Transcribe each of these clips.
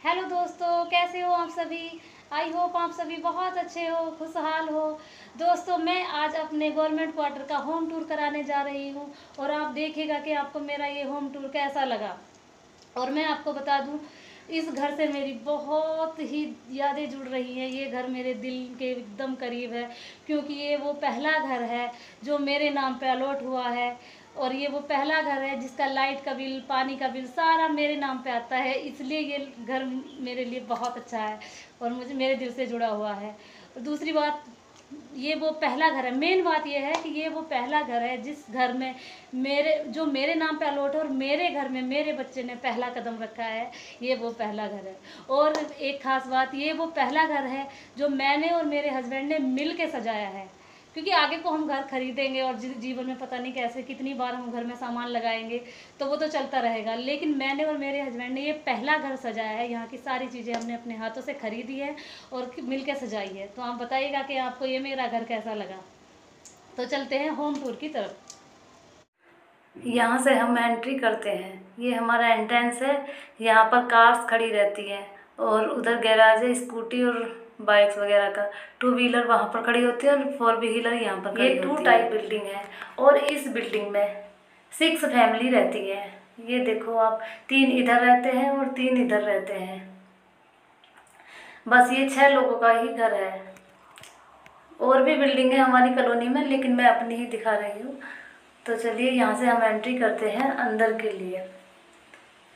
Hello दोस्तों, कैसे हो आप सभी। आई होप आप सभी बहुत अच्छे हो, खुशहाल हो। दोस्तों, मैं आज अपने गवर्नमेंट क्वार्टर का होम टूर कराने जा रही हूँ और आप देखिएगा कि आपको मेरा ये होम टूर कैसा लगा। और मैं आपको बता दूं, इस घर से मेरी बहुत ही यादें जुड़ रही हैं। ये घर मेरे दिल के एकदम करीब है, क्योंकि ये वो पहला घर है जो मेरे नाम पे अलॉट हुआ है। और ये वो पहला घर है जिसका लाइट का बिल, पानी का बिल सारा मेरे नाम पे आता है। इसलिए ये घर मेरे लिए बहुत अच्छा है और मुझे मेरे दिल से जुड़ा हुआ है। और दूसरी बात, ये वो पहला घर है। मेन बात ये है कि ये वो पहला घर है जिस घर में मेरे नाम पे अलॉट है और मेरे घर में मेरे बच्चे ने पहला कदम रखा है। ये वो पहला घर है। और एक खास बात, ये वो पहला घर है जो मैंने और मेरे हस्बैंड ने मिल के सजाया है। क्योंकि आगे को हम घर खरीदेंगे और जीवन में पता नहीं कैसे कितनी बार हम घर में सामान लगाएंगे, तो वो तो चलता रहेगा। लेकिन मैंने और मेरे हस्बैंड ने ये पहला घर सजाया है। यहाँ की सारी चीज़ें हमने अपने हाथों से खरीदी है और मिल के सजाई है। तो आप बताइएगा कि आपको ये मेरा घर कैसा लगा। तो चलते हैं होम टूर की तरफ। यहाँ से हम एंट्री करते हैं। ये हमारा एंट्रेंस है। यहाँ पर कार्स खड़ी रहती हैं और उधर गैराज है स्कूटी और बाइक्स वगैरह का। टू व्हीलर वहाँ पर खड़ी होती है और फोर व्हीलर यहाँ पर खड़ी होती है। ये 2 टाइप बिल्डिंग है और इस बिल्डिंग में 6 फैमिली रहती है। ये देखो आप, 3 इधर रहते हैं और 3 इधर रहते हैं। बस ये 6 लोगों का ही घर है। और भी बिल्डिंग है हमारी कॉलोनी में, लेकिन मैं अपनी ही दिखा रही हूँ। तो चलिए यहाँ से हम एंट्री करते हैं अंदर के लिए।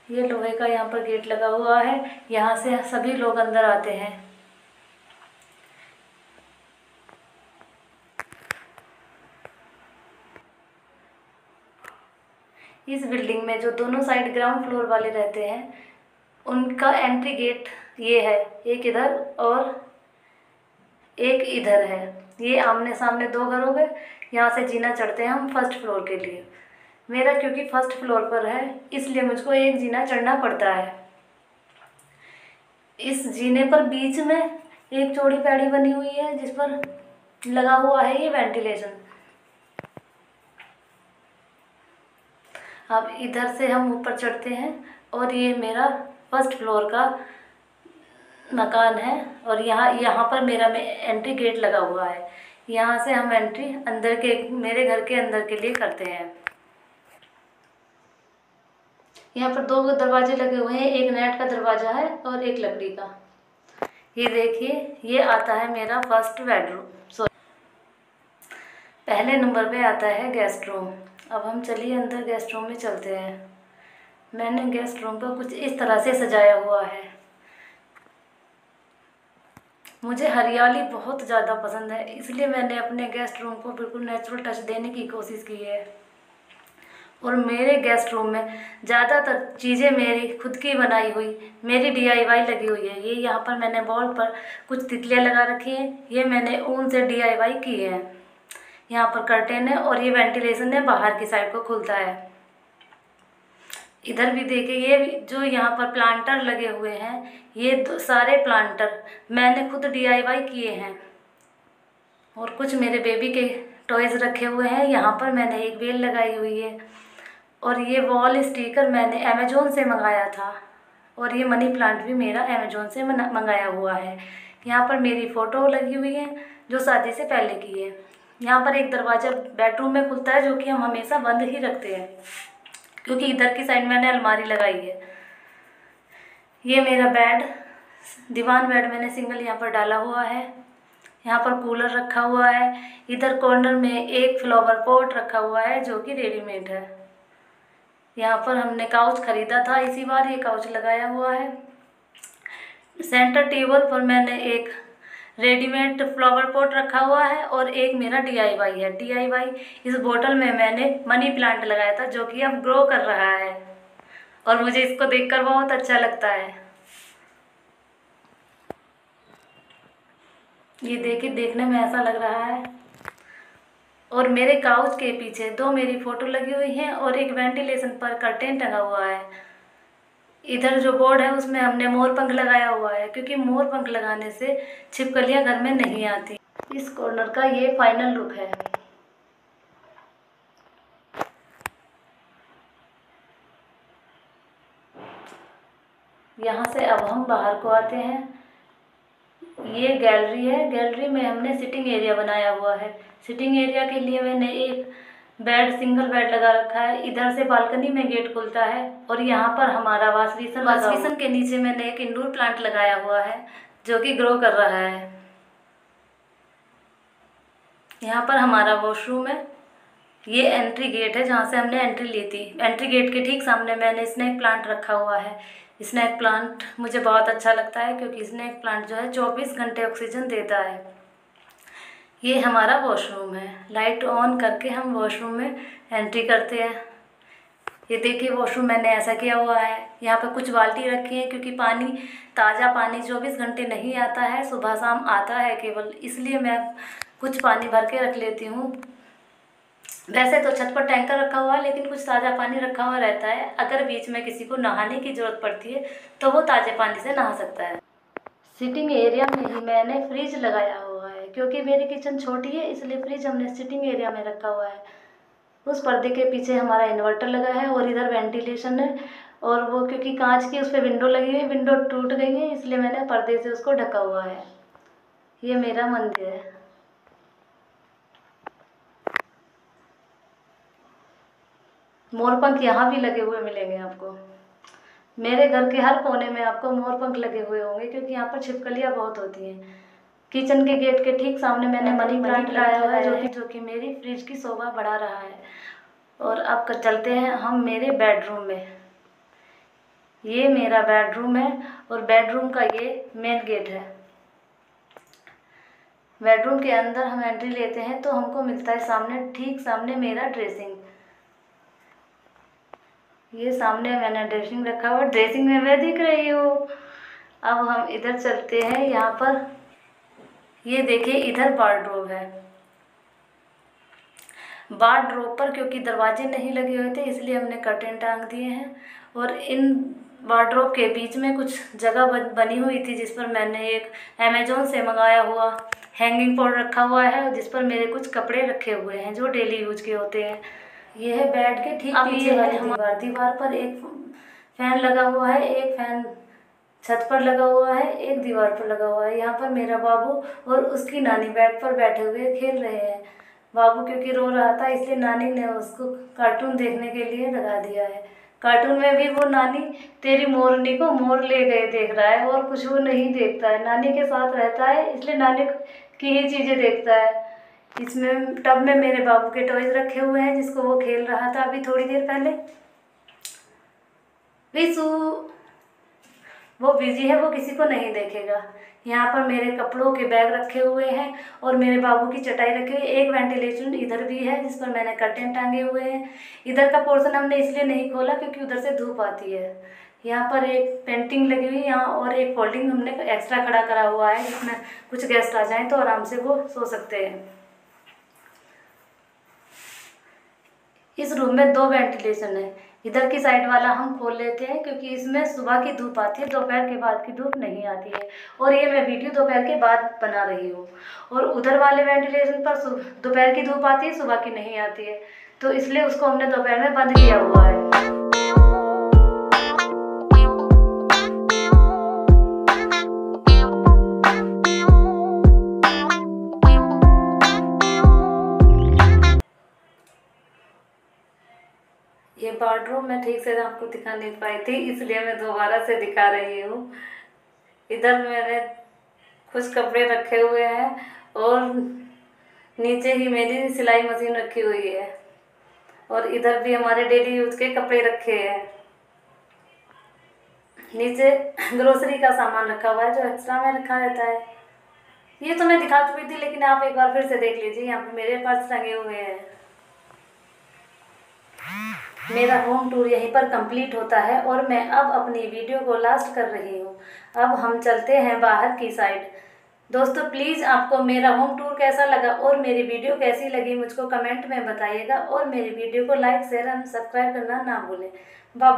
ये लोहे का यहाँ पर गेट लगा हुआ है। यहाँ से सभी लोग अंदर आते हैं। इस बिल्डिंग में जो दोनों साइड ग्राउंड फ्लोर वाले रहते हैं, उनका एंट्री गेट ये है। एक इधर और एक इधर है। ये आमने सामने 2 घर हो गए। यहाँ से जीना चढ़ते हैं हम फर्स्ट फ्लोर के लिए। मेरा क्योंकि फर्स्ट फ्लोर पर है, इसलिए मुझको एक जीना चढ़ना पड़ता है। इस जीने पर बीच में एक चौड़ी पैड़ी बनी हुई है जिस पर लगा हुआ है ये वेंटिलेशन। अब इधर से हम ऊपर चढ़ते हैं और ये मेरा फर्स्ट फ्लोर का मकान है। और यहाँ पर मेरा एंट्री गेट लगा हुआ है। यहाँ से हम एंट्री अंदर के मेरे घर के अंदर के लिए करते हैं। यहाँ पर 2 दरवाजे लगे हुए हैं। एक नेट का दरवाज़ा है और एक लकड़ी का। ये देखिए, ये आता है मेरा फर्स्ट बेडरूम। पहले नंबर पे आता है गेस्ट रूम। अब हम चलिए अंदर गेस्ट रूम में चलते हैं। मैंने गेस्ट रूम को कुछ इस तरह से सजाया हुआ है। मुझे हरियाली बहुत ज़्यादा पसंद है, इसलिए मैंने अपने गेस्ट रूम को बिल्कुल नेचुरल टच देने की कोशिश की है। और मेरे गेस्ट रूम में ज़्यादातर चीज़ें मेरी खुद की बनाई हुई, मेरी DIY लगी हुई है। ये यहाँ पर मैंने वॉल पर कुछ तितलियाँ लगा रखी हैं। ये मैंने ऊन से DIY की है। यहाँ पर कर्टेन है और ये वेंटिलेशन है, बाहर की साइड को खुलता है। इधर भी देखिए, ये जो यहाँ पर प्लांटर लगे हुए हैं, ये सारे प्लांटर मैंने खुद DIY किए हैं। और कुछ मेरे बेबी के टॉयज़ रखे हुए हैं। यहाँ पर मैंने एक बेल लगाई हुई है। और ये वॉल स्टिकर मैंने अमेज़ोन से मंगाया था। और ये मनी प्लांट भी मेरा अमेज़ोन से मंगाया हुआ है। यहाँ पर मेरी फ़ोटो लगी हुई है जो शादी से पहले की है। यहाँ पर एक दरवाज़ा बेडरूम में खुलता है जो कि हम हमेशा बंद ही रखते हैं, क्योंकि इधर की साइड मैंने अलमारी लगाई है। ये मेरा बेड, दीवान बेड मैंने सिंगल यहाँ पर डाला हुआ है। यहाँ पर कूलर रखा हुआ है। इधर कॉर्नर में एक फ्लावर पॉट रखा हुआ है जो कि रेडीमेड है। यहाँ पर हमने काउच खरीदा था, इसी बार ये काउच लगाया हुआ है। सेंटर टेबल पर मैंने एक रेडीमेड फ्लावर पॉट रखा हुआ है और एक मेरा DIY है। DIY इस बोतल में मैंने मनी प्लांट लगाया था जो कि अब ग्रो कर रहा है और मुझे इसको देखकर बहुत अच्छा लगता है। ये देखिए, देखने में ऐसा लग रहा है। और मेरे काउच के पीछे 2 मेरी फ़ोटो लगी हुई हैं और एक वेंटिलेशन पर कर्टेन टंगा हुआ है। इधर जो बोर्ड है उसमें हमने मोर पंख लगाया हुआ है, क्योंकि मोर पंख लगाने से छिपकलियाँ घर में नहीं आती। इस कॉर्नर का ये फाइनल लुक है। यहाँ से अब हम बाहर को आते हैं। ये गैलरी है। गैलरी में हमने सिटिंग एरिया बनाया हुआ है। सिटिंग एरिया के लिए मैंने एक सिंगल बेड लगा रखा है। इधर से बालकनी में गेट खुलता है और यहाँ पर हमारा वॉश बेसिन के नीचे मैंने एक इंडोर प्लांट लगाया हुआ है जो कि ग्रो कर रहा है। यहाँ पर हमारा वॉशरूम है। ये एंट्री गेट है जहाँ से हमने एंट्री ली थी। एंट्री गेट के ठीक सामने मैंने स्नेक प्लांट रखा हुआ है। स्नेक प्लांट मुझे बहुत अच्छा लगता है क्योंकि स्नेक प्लांट जो है 24 घंटे ऑक्सीजन देता है। ये हमारा वॉशरूम है। लाइट ऑन करके हम वॉशरूम में एंट्री करते हैं। ये देखिए वॉशरूम मैंने ऐसा किया हुआ है। यहाँ पर कुछ बाल्टी रखी है क्योंकि ताज़ा पानी 24 घंटे नहीं आता है, सुबह शाम आता है केवल, इसलिए मैं कुछ पानी भर के रख लेती हूँ। वैसे तो छत पर टैंकर रखा हुआ है लेकिन कुछ ताज़ा पानी रखा हुआ रहता है। अगर बीच में किसी को नहाने की ज़रूरत पड़ती है तो वो ताज़े पानी से नहा सकता है। सिटिंग एरिया में ही मैंने फ्रिज लगाया हुआ है क्योंकि मेरी किचन छोटी है, इसलिए फ्रिज हमने सिटिंग एरिया में रखा हुआ है। उस पर्दे के पीछे हमारा इन्वर्टर लगा है और इधर वेंटिलेशन है। और वो क्योंकि कांच की उस पर विंडो लगी हुई है, विंडो टूट गई है, इसलिए मैंने पर्दे से उसको ढका हुआ है। ये मेरा मंदिर है। मोरपंख यहाँ भी लगे हुए मिलेंगे आपको। मेरे घर के हर कोने में आपको मोरपंख लगे हुए होंगे क्योंकि यहाँ पर छिपकलियाँ बहुत होती हैं। किचन के गेट के ठीक सामने मैंने मनी प्लांट लगाया हुआ है जो कि मेरी फ्रिज की शोभा बढ़ा रहा है। और अब चलते हैं हम मेरे बेडरूम में। ये मेरा बेडरूम है और बेडरूम का ये मेन गेट है। बेडरूम के अंदर हम एंट्री लेते हैं तो हमको मिलता है ठीक सामने मेरा ड्रेसिंग। ये सामने मैंने ड्रेसिंग रखा हुआ। ड्रेसिंग में मैं दिख रही हूँ। अब हम इधर चलते हैं। यहाँ पर ये देखिए इधर वार्डरोब है। वार्डरोब पर क्योंकि दरवाजे नहीं लगे हुए थे इसलिए हमने कर्टेन टांग दिए हैं। और इन वार्डरोब के बीच में कुछ जगह बनी हुई थी जिस पर मैंने एक अमेज़ॉन से मंगाया हुआ हैंगिंग पॉट रखा हुआ है जिस पर मेरे कुछ कपड़े रखे हुए हैं जो डेली यूज के होते हैं। यह है बेड के ठीक पीछे वाली दीवार पर एक फैन लगा हुआ है। एक फैन छत पर लगा हुआ है, एक दीवार पर लगा हुआ है। यहाँ पर मेरा बाबू और उसकी नानी बेड पर बैठे हुए खेल रहे हैं। बाबू क्योंकि रो रहा था इसलिए नानी ने उसको कार्टून देखने के लिए लगा दिया है। कार्टून में भी वो नानी तेरी मोरनी को मोर ले गए देख रहा है और कुछ वो नहीं देखता है। नानी के साथ रहता है इसलिए नानी की ही चीज़ें देखता है। इसमें टब में मेरे बाबू के टॉयज रखे हुए हैं जिसको वो खेल रहा था अभी थोड़ी देर पहले। विशु वो बिजी है, वो किसी को नहीं देखेगा। यहाँ पर मेरे कपड़ों के बैग रखे हुए हैं और मेरे बाबू की चटाई रखी हुई है। एक वेंटिलेशन इधर भी है जिस पर मैंने कर्टेन टांगे हुए हैं। इधर का पोर्शन हमने इसलिए नहीं खोला क्योंकि उधर से धूप आती है। यहाँ पर एक पेंटिंग लगी हुई है यहाँ और एक फोल्डिंग हमने एक्स्ट्रा खड़ा करा हुआ है जिसमें कुछ गेस्ट आ जाएं तो आराम से वो सो सकते हैं। इस रूम में 2 वेंटिलेशन है। इधर की साइड वाला हम खोल लेते हैं क्योंकि इसमें सुबह की धूप आती है, दोपहर के बाद की धूप नहीं आती है। और ये मैं वीडियो दोपहर के बाद बना रही हूँ। और उधर वाले वेंटिलेशन पर दोपहर की धूप आती है, सुबह की नहीं आती है, तो इसलिए उसको हमने दोपहर में बंद किया हुआ है। ये वार्डरोब मैं ठीक से आपको दिखा नहीं पाई थी इसलिए मैं दोबारा से दिखा रही हूँ। इधर मैंने कुछ कपड़े रखे हुए हैं और नीचे ही मेरी सिलाई मशीन रखी हुई है और इधर भी हमारे डेली यूज के कपड़े रखे हैं। नीचे ग्रोसरी का सामान रखा हुआ है जो एक्स्ट्रा में रखा रहता है। ये तो मैं दिखा चुकी थी लेकिन आप एक बार फिर से देख लीजिए। यहाँ पे मेरे पर्स टंगे हुए हैं। मेरा होम टूर यहीं पर कंप्लीट होता है और मैं अब अपनी वीडियो को लास्ट कर रही हूँ। अब हम चलते हैं बाहर की साइड। दोस्तों प्लीज़ आपको मेरा होम टूर कैसा लगा और मेरी वीडियो कैसी लगी मुझको कमेंट में बताइएगा और मेरी वीडियो को लाइक शेयर एंड सब्सक्राइब करना ना भूलें। बाय।